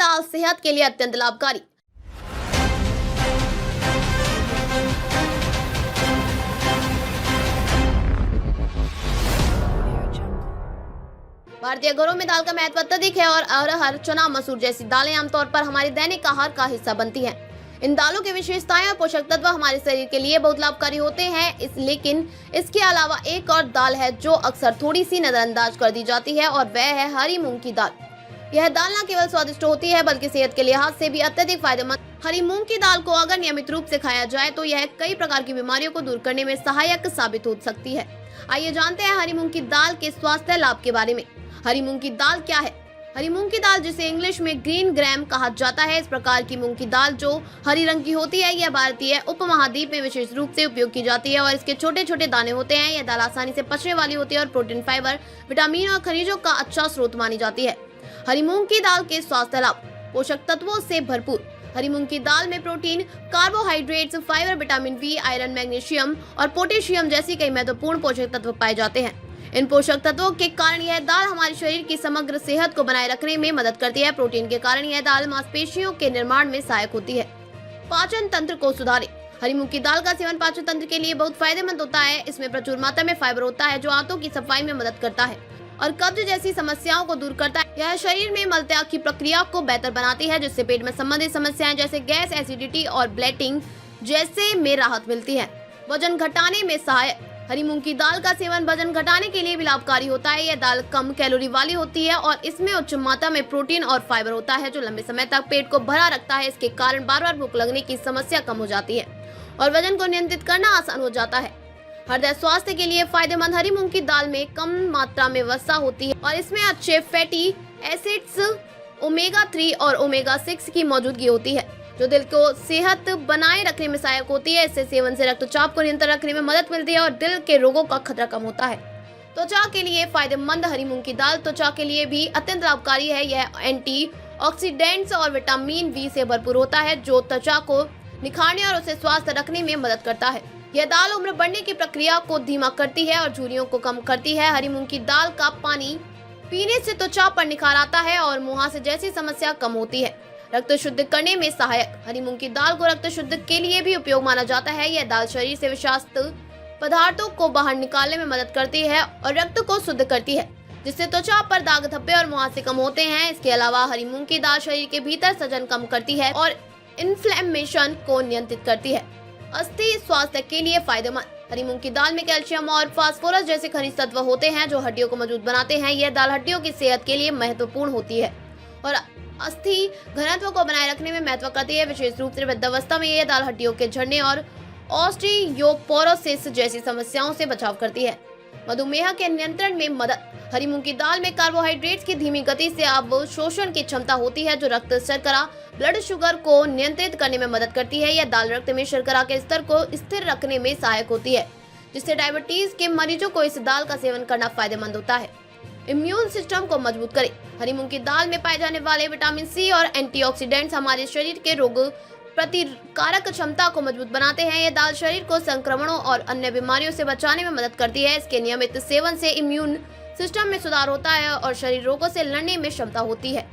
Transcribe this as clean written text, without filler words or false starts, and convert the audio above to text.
दाल सेहत के लिए अत्यंत लाभकारी। भारतीय घरों में दाल का महत्व अत्यधिक है और अरहर, चना, मसूर जैसी दालें आमतौर पर हमारे दैनिक आहार का हिस्सा बनती हैं। इन दालों की विशेषताएं और पोषक तत्व हमारे शरीर के लिए बहुत लाभकारी होते हैं। लेकिन इसके अलावा एक और दाल है जो अक्सर थोड़ी सी नजरअंदाज कर दी जाती है और वह है हरी मूंग की दाल। यह दाल न केवल स्वादिष्ट होती है बल्कि सेहत के लिहाज से भी अत्यधिक फायदेमंद। हरी मूंग की दाल को अगर नियमित रूप से खाया जाए तो यह कई प्रकार की बीमारियों को दूर करने में सहायक साबित हो सकती है। आइए जानते हैं हरी मूंग की दाल के स्वास्थ्य लाभ के बारे में। हरी मूंग की दाल क्या है? हरी मूंग की दाल, जिसे इंग्लिश में ग्रीन ग्राम कहा जाता है, इस प्रकार की मूंग की दाल जो हरी रंग की होती है, यह भारतीय उपमहाद्वीप में विशेष रूप से उपयोग की जाती है और इसके छोटे छोटे दाने होते हैं। यह दाल आसानी से पचने वाली होती है और प्रोटीन, फाइबर, विटामिन और खनिजों का अच्छा स्रोत मानी जाती है। हरी मूंग की दाल के स्वास्थ्य लाभ: पोषक तत्वों से भरपूर। हरी मूंग की दाल में protein, carbohydrates, fibre, vitamin B, iron, magnesium और पोटेशियम जैसी कई महत्वपूर्ण पोषक तत्व पाए जाते हैं। इन पोषक तत्वों के कारण यह दाल हमारे शरीर की समग्र सेहत को बनाए रखने में मदद करती है। प्रोटीन के कारण यह दाल मांसपेशियों के निर्माण में सहायक होती है। पाचन तंत्र को सुधारे। हरी मूंग की दाल का सेवन पाचन तंत्र के लिए बहुत फायदेमंद होता है। इसमें प्रचुर मात्रा में फाइबर होता है जो आंतों की सफाई में मदद करता है और कब्ज जैसी समस्याओं को दूर करता है। यह शरीर में मलत्याग की प्रक्रिया को बेहतर बनाती है, जिससे पेट में संबंधित समस्याएं जैसे गैस, एसिडिटी और ब्लोटिंग जैसे में राहत मिलती है। वजन घटाने में सहायक। हरी मूंग की दाल का सेवन वजन घटाने के लिए भी लाभकारी होता है। यह दाल कम कैलोरी वाली होती है और इसमें उच्च मात्रा में प्रोटीन और फाइबर होता है जो लंबे समय तक पेट को भरा रखता है। इसके कारण बार बार भूख लगने की समस्या कम हो जाती है और वजन को नियंत्रित करना आसान हो जाता है। हृदय स्वास्थ्य के लिए फायदेमंद। हरी मूंग की दाल में कम मात्रा में वसा होती है और इसमें अच्छे फैटी एसिड्स, ओमेगा 3 और ओमेगा 6 की मौजूदगी होती है जो दिल को सेहत बनाए रखने में सहायक होती है। इससे सेवन से रक्तचाप को नियंत्रण रखने में मदद मिलती है और दिल के रोगों का खतरा कम होता है। त्वचा के लिए फायदेमंद। हरी मूंग की दाल त्वचा के लिए भी अत्यंत लाभकारी है। यह एंटीऑक्सीडेंट्स और विटामिन बी से भरपूर होता है जो त्वचा को निखारने और उसे स्वस्थ रखने में मदद करता है। यह दाल उम्र बढ़ने की प्रक्रिया को धीमा करती है और झुर्रियों को कम करती है। हरी मूंग की दाल का पानी पीने से त्वचा पर निखार आता है और मुहासे जैसी समस्या कम होती है। रक्त शुद्ध करने में सहायक। हरी मूंग की दाल को रक्त शुद्ध के लिए भी उपयोग माना जाता है। यह दाल शरीर से विषाक्त पदार्थों को बाहर निकालने में मदद करती है और रक्त को शुद्ध करती है, जिससे त्वचा पर दाग, धब्बे और मुहासे कम होते हैं। इसके अलावा हरी मूंग की दाल शरीर के भीतर सजन कम करती है और इन्फ्लेमेशन को नियंत्रित करती है। अस्थि स्वास्थ्य के लिए फायदेमंद। हरी मूंग की दाल में कैल्शियम और फास्फोरस जैसे खनिज तत्व होते हैं जो हड्डियों को मजबूत बनाते हैं। यह दाल हड्डियों की सेहत के लिए महत्वपूर्ण होती है और अस्थि घनत्व को बनाए रखने में महत्व करती है। विशेष रूप से वृद्धावस्था में यह दाल हड्डियों के झड़ने और ऑस्टियोपोरोसिस जैसी समस्याओं से बचाव करती है। मधुमेह के नियंत्रण में मदद। हरी मूंग की दाल में कार्बोहाइड्रेट्स की धीमी गति से अवशोषण की क्षमता होती है जो रक्त शर्करा, ब्लड शुगर को नियंत्रित करने में मदद करती है। यह दाल रक्त में शर्करा के स्तर को स्थिर रखने में सहायक होती है, जिससे डायबिटीज के मरीजों को इस दाल का सेवन करना फायदेमंद होता है। इम्यून सिस्टम को मजबूत करे। हरी मूंग की दाल में पाए जाने वाले विटामिन सी और एंटीऑक्सीडेंट्स हमारे शरीर के रोग प्रतिकारक क्षमता को मजबूत बनाते हैं। यह दाल शरीर को संक्रमणों और अन्य बीमारियों से बचाने में मदद करती है। इसके नियमित सेवन से इम्यून सिस्टम में सुधार होता है और शरीर रोगों से लड़ने में क्षमता होती है।